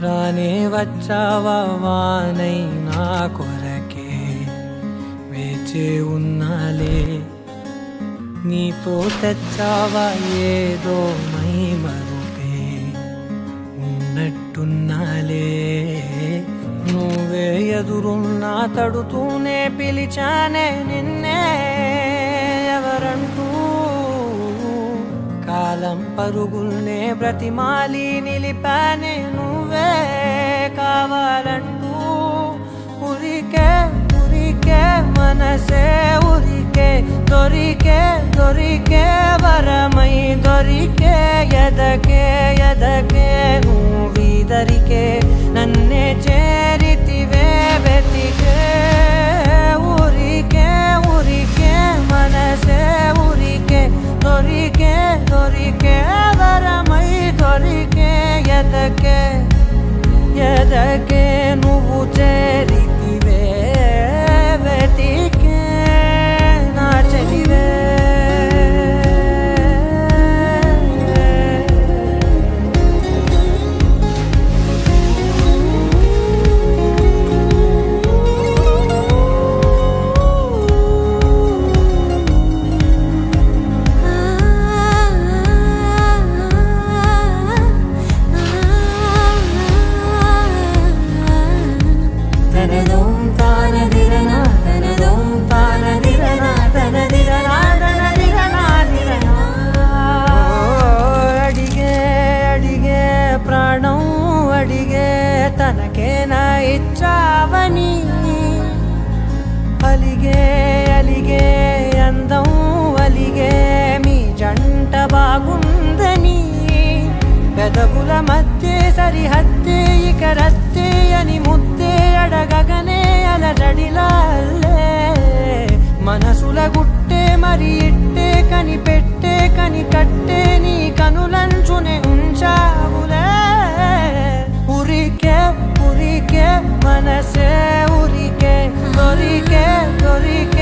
రానే వచ్చావా వానై నా కొరకే వేచే ఉన్నాలే నీతో తెచ్చావా ఏదో మై మరుపే ఉన్నట్టున్నాలే నువ్వే ఎదురున్నా తడుతూనే పిలిచానే నిన్నే ఎవరంటూ కాలం పరుగుల్నే బ్రతిమాలి నిలిపానే నువ్వే కావాలంటూ ఉరికే ఉరికే మనసే ఉరికే దొరికే దొరికే వరమై దొరికే ఎదకే ఎదకే నువ్వీదరికే నన్నే చేరితివే వెతికే ఉరికే ఉరికే మనసే ఉరికే దొరికే దొరికే వరమై దొరికే ఎదకే ఎదకే నువ్వు చేరితివే వెతికే నా చెలివే తనకేనా ఇచ్చావని అలిగే అలిగే అందం అలిగే మీ జంట బాగుందని పెదవుల మధ్య సరిహద్దే ఇక రద్దే అని ముద్దే అడగగనే అలజడిలాల్లే మనసుల గుట్టే మరి ఇట్టే కనిపెట్టే కని కట్టే నీ కనులంచునే ఉంచావులే ఉరికే ఉరికే మనసే ఉరికే దొరికే దొరికే